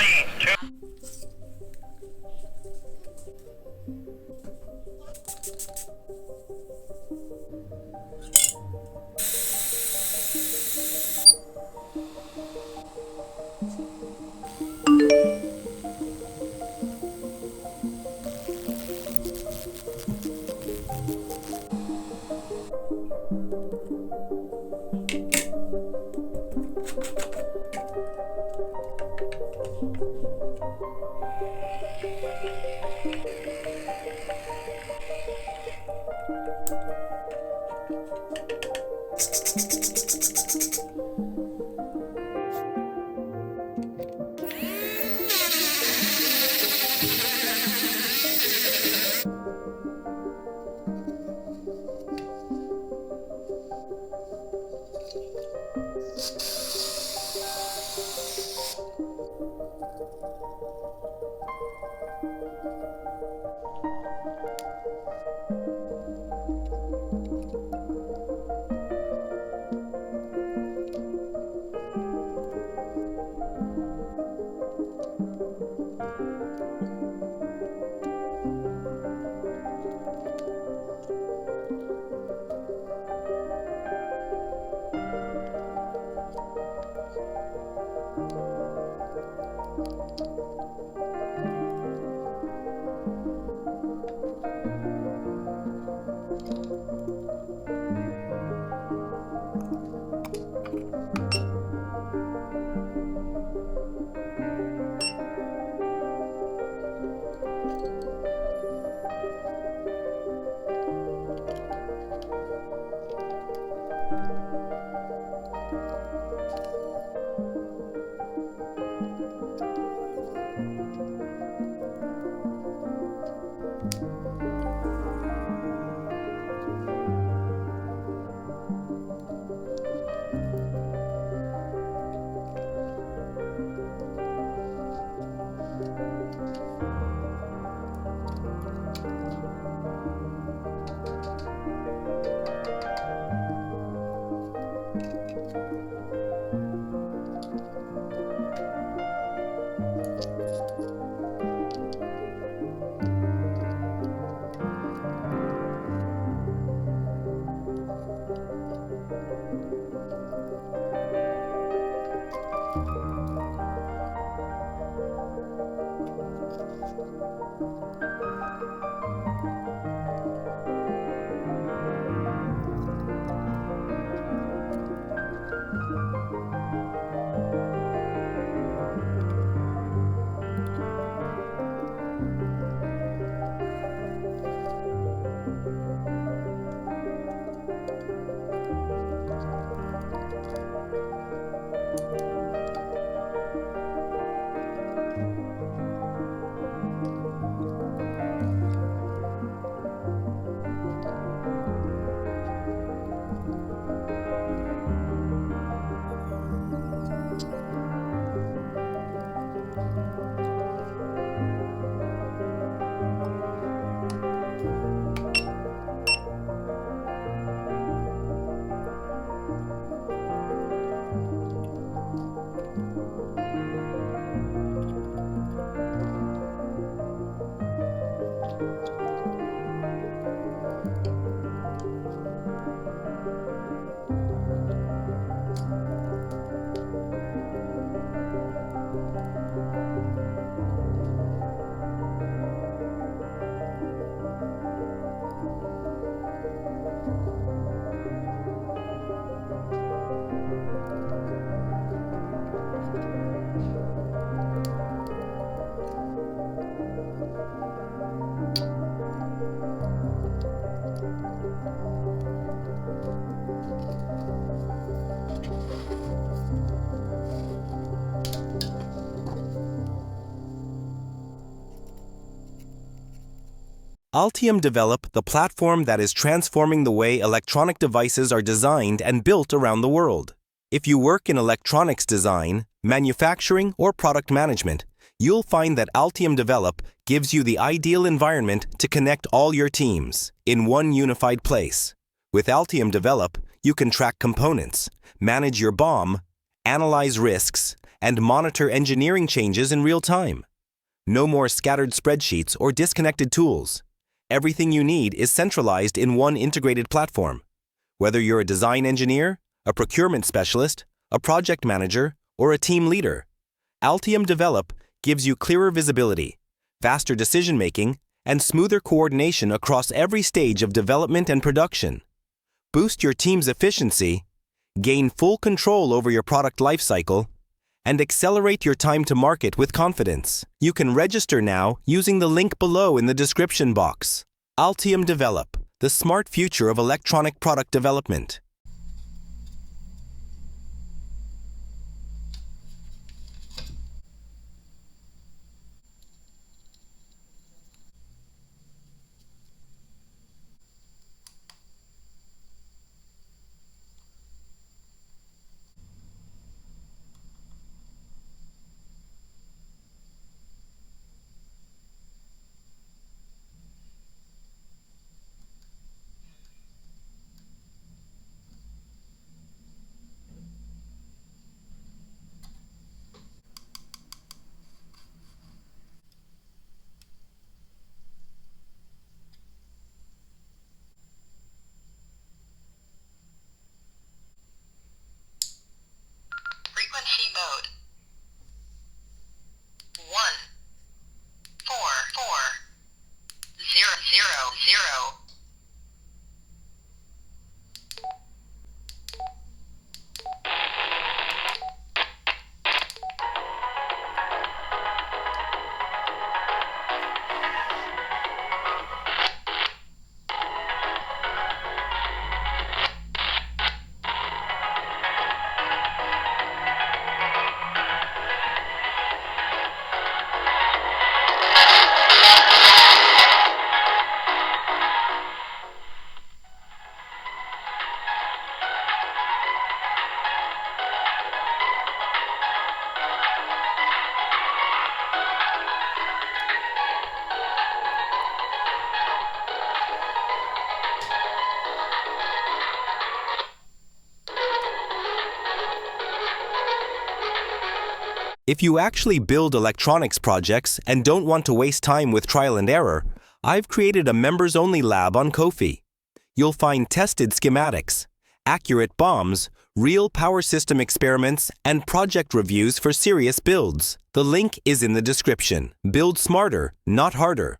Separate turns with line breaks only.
3, 2.
Altium developed the platform that is transforming the way electronic devices are designed and built around the world. If you work in electronics design, manufacturing, or product management, you'll find that Altium Develop gives you the ideal environment to connect all your teams in one unified place. With Altium Develop, you can track components, manage your BOM, analyze risks, and monitor engineering changes in real time. No more scattered spreadsheets or disconnected tools. Everything you need is centralized in one integrated platform. Whether you're a design engineer, a procurement specialist, a project manager, or a team leader, Altium Develop gives you clearer visibility, faster decision-making, and smoother coordination across every stage of development and production. Boost your team's efficiency, gain full control over your product lifecycle, and accelerate your time to market with confidence. You can register now using the link below in the description box. Altium Develop, the smart future of electronic product development.
Frequency mode 144,000.
If you actually build electronics projects and don't want to waste time with trial and error, I've created a members-only lab on Ko-fi. You'll find tested schematics, accurate BOMs, real power system experiments, and project reviews for serious builds. The link is in the description. Build smarter, not harder.